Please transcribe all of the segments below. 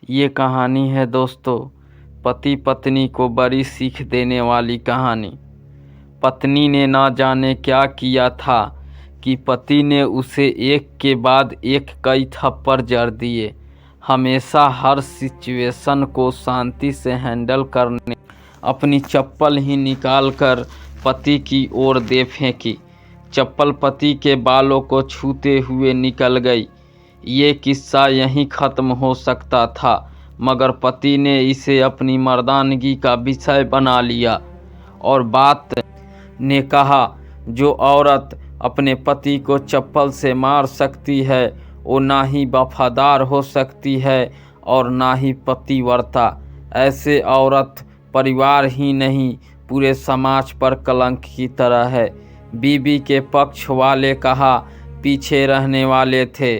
ये कहानी है दोस्तों, पति पत्नी को बड़ी सीख देने वाली कहानी। पत्नी ने ना जाने क्या किया था कि पति ने उसे एक के बाद एक कई थप्पड़ जड़ दिए। हमेशा हर सिचुएशन को शांति से हैंडल करने अपनी चप्पल ही निकाल कर पति की ओर दे फेंकी। चप्पल पति के बालों को छूते हुए निकल गई। ये किस्सा यहीं ख़त्म हो सकता था, मगर पति ने इसे अपनी मर्दानगी का विषय बना लिया और बात ने कहा, जो औरत अपने पति को चप्पल से मार सकती है वो ना ही वफादार हो सकती है और ना ही पतिव्रता। ऐसे औरत परिवार ही नहीं पूरे समाज पर कलंक की तरह है। बीबी के पक्ष वाले कहा पीछे रहने वाले थे।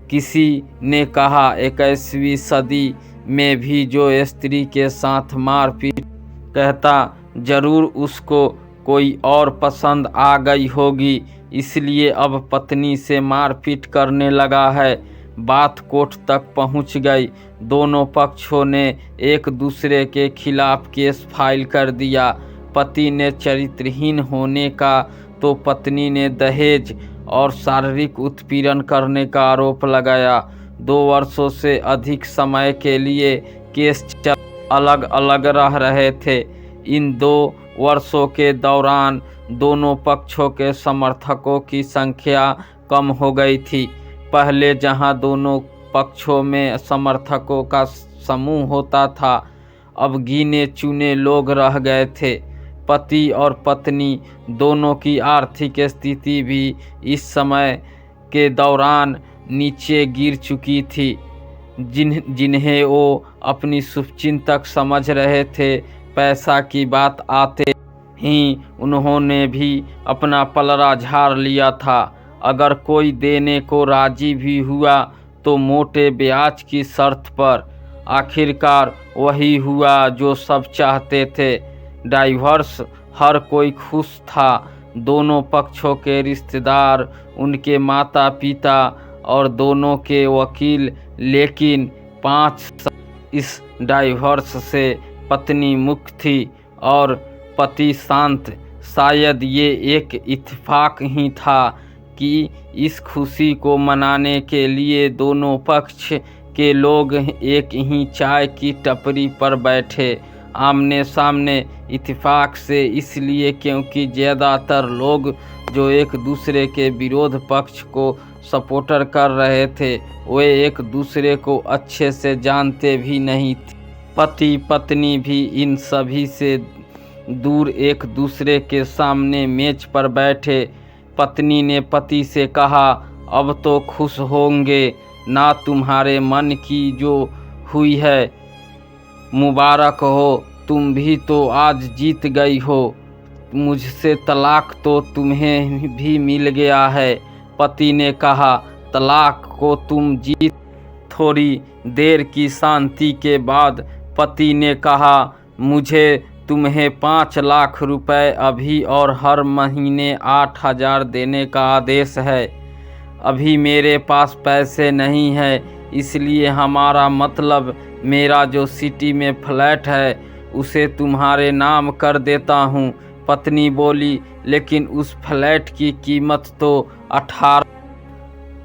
किसी ने कहा 21वीं सदी में भी जो स्त्री के साथ मारपीट कहता जरूर उसको कोई और पसंद आ गई होगी, इसलिए अब पत्नी से मारपीट करने लगा है। बात कोर्ट तक पहुंच गई। दोनों पक्षों ने एक दूसरे के खिलाफ केस फाइल कर दिया। पति ने चरित्रहीन होने का तो पत्नी ने दहेज और शारीरिक उत्पीड़न करने का आरोप लगाया। 2 वर्षों से अधिक समय के लिए केस अलग अलग रह रहे थे। इन 2 वर्षों के दौरान दोनों पक्षों के समर्थकों की संख्या कम हो गई थी। पहले जहां दोनों पक्षों में समर्थकों का समूह होता था, अब गिने चुने लोग रह गए थे। पति और पत्नी दोनों की आर्थिक स्थिति भी इस समय के दौरान नीचे गिर चुकी थी। जिन्हें वो अपनी शुभचिंतक समझ रहे थे, पैसा की बात आते ही उन्होंने भी अपना पलड़ा झाड़ लिया था। अगर कोई देने को राजी भी हुआ तो मोटे ब्याज की शर्त पर। आखिरकार वही हुआ जो सब चाहते थे, डाइवोर्स। हर कोई खुश था, दोनों पक्षों के रिश्तेदार, उनके माता पिता और दोनों के वकील। लेकिन 5 इस डाइवोर्स से पत्नी मुक्त थी और पति शांत। शायद ये एक इत्तेफाक ही था कि इस खुशी को मनाने के लिए दोनों पक्ष के लोग एक ही चाय की टपरी पर बैठे, आमने सामने। इत्तेफाक से इसलिए क्योंकि ज़्यादातर लोग जो एक दूसरे के विरोध पक्ष को सपोर्टर कर रहे थे, वे एक दूसरे को अच्छे से जानते भी नहीं थे। पति पत्नी भी इन सभी से दूर एक दूसरे के सामने मेज पर बैठे। पत्नी ने पति से कहा, अब तो खुश होंगे ना, तुम्हारे मन की जो हुई है मुबारक हो, तुम भी तो आज जीत गई हो। मुझसे तलाक तो तुम्हें भी मिल गया है। पति ने कहा, तलाक को तुम जीत। थोड़ी देर की शांति के बाद पति ने कहा, मुझे तुम्हें 5 लाख रुपए अभी और हर महीने 8,000 देने का आदेश है। अभी मेरे पास पैसे नहीं है, इसलिए हमारा मतलब मेरा जो सिटी में फ्लैट है उसे तुम्हारे नाम कर देता हूँ। पत्नी बोली, लेकिन उस फ्लैट की कीमत तो 18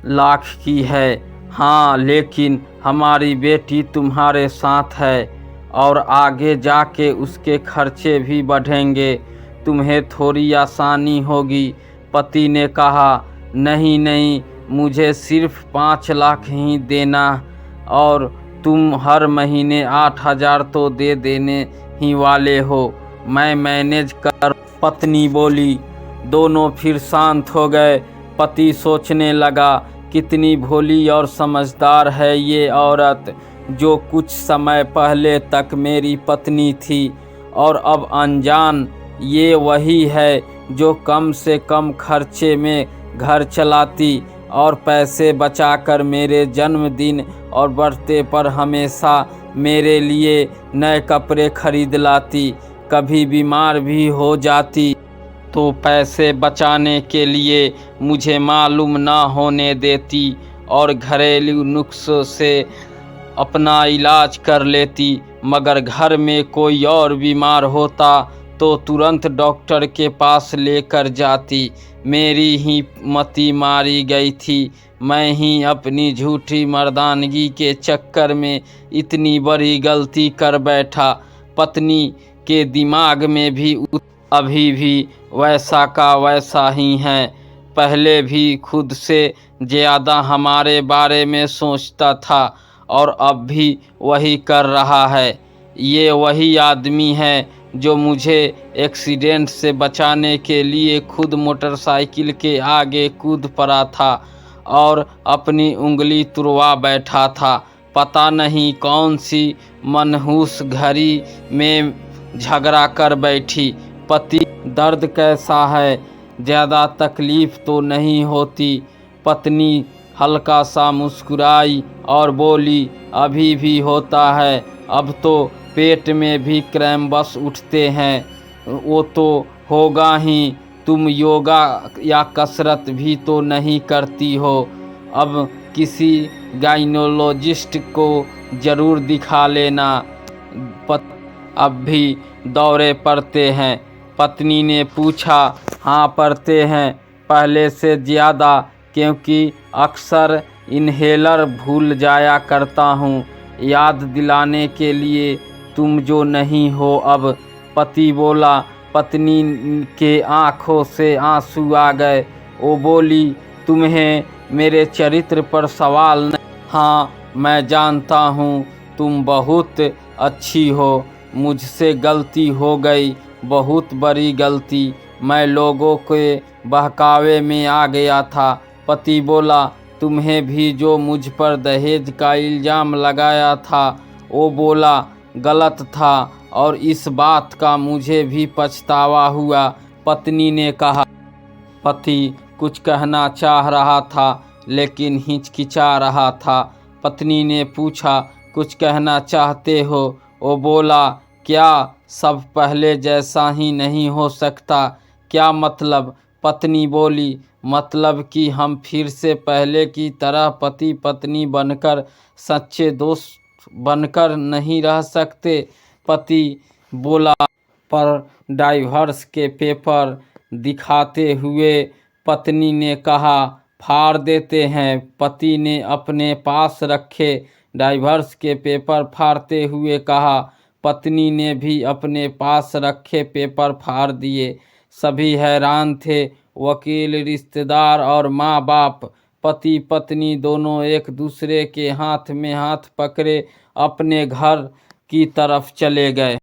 लाख की है। हाँ, लेकिन हमारी बेटी तुम्हारे साथ है और आगे जाके उसके खर्चे भी बढ़ेंगे, तुम्हें थोड़ी आसानी होगी। पति ने कहा, नहीं नहीं, मुझे सिर्फ 5 लाख ही देना और तुम हर महीने 8,000 तो दे देने ही वाले हो, मैं मैनेज कर। पत्नी बोली। दोनों फिर शांत हो गए। पति सोचने लगा, कितनी भोली और समझदार है ये औरत, जो कुछ समय पहले तक मेरी पत्नी थी और अब अनजान। ये वही है जो कम से कम खर्चे में घर चलाती और पैसे बचाकर मेरे जन्मदिन और बर्थडे पर हमेशा मेरे लिए नए कपड़े खरीद लाती। कभी बीमार भी हो जाती तो पैसे बचाने के लिए मुझे मालूम ना होने देती और घरेलू नुस्खों से अपना इलाज कर लेती, मगर घर में कोई और बीमार होता तो तुरंत डॉक्टर के पास लेकर जाती। मेरी ही मति मारी गई थी। मैं ही अपनी झूठी मर्दानगी के चक्कर में इतनी बड़ी गलती कर बैठा। पत्नी के दिमाग में भी अभी भी वैसा का वैसा ही है। पहले भी खुद से ज़्यादा हमारे बारे में सोचता था और अब भी वही कर रहा है। ये वही आदमी है जो मुझे एक्सीडेंट से बचाने के लिए खुद मोटरसाइकिल के आगे कूद पड़ा था और अपनी उंगली तुड़वा बैठा था। पता नहीं कौन सी मनहूस घड़ी में झगड़ा कर बैठी। पति, दर्द कैसा है? ज़्यादा तकलीफ़ तो नहीं होती? पत्नी हल्का सा मुस्कुराई और बोली, अभी भी होता है। अब तो पेट में भी क्रैम्बस उठते हैं। वो तो होगा ही। तुम योगा या कसरत भी तो नहीं करती हो। अब किसी गाइनोलॉजिस्ट को ज़रूर दिखा लेना। अब भी दौरे पड़ते हैं? पत्नी ने पूछा। हाँ, पड़ते हैं, पहले से ज़्यादा, क्योंकि अक्सर इन्हेलर भूल जाया करता हूँ याद दिलाने के लिए तुम जो नहीं हो अब। पति बोला। पत्नी के आँखों से आंसू आ गए। वो बोली, तुम्हें मेरे चरित्र पर सवाल नहीं? हाँ, मैं जानता हूँ तुम बहुत अच्छी हो। मुझसे गलती हो गई, बहुत बड़ी गलती। मैं लोगों के बहकावे में आ गया था। पति बोला, तुम्हें भी जो मुझ पर दहेज का इल्ज़ाम लगाया था वो बोला गलत था और इस बात का मुझे भी पछतावा हुआ। पत्नी ने कहा। पति कुछ कहना चाह रहा था लेकिन हिचकिचा रहा था। पत्नी ने पूछा, कुछ कहना चाहते हो? वो बोला, क्या सब पहले जैसा ही नहीं हो सकता? क्या मतलब? पत्नी बोली, मतलब कि हम फिर से पहले की तरह पति पत्नी बनकर सच्चे दोस्त बनकर नहीं रह सकते? पति बोला। पर डाइवोर्स के पेपर दिखाते हुए पत्नी ने कहा, फाड़ देते हैं। पति ने अपने पास रखे डाइवोर्स के पेपर फाड़ते हुए कहा। पत्नी ने भी अपने पास रखे पेपर फाड़ दिए। सभी हैरान थे, वकील, रिश्तेदार और माँ बाप। पति पत्नी दोनों एक दूसरे के हाथ में हाथ पकड़े अपने घर की तरफ चले गए।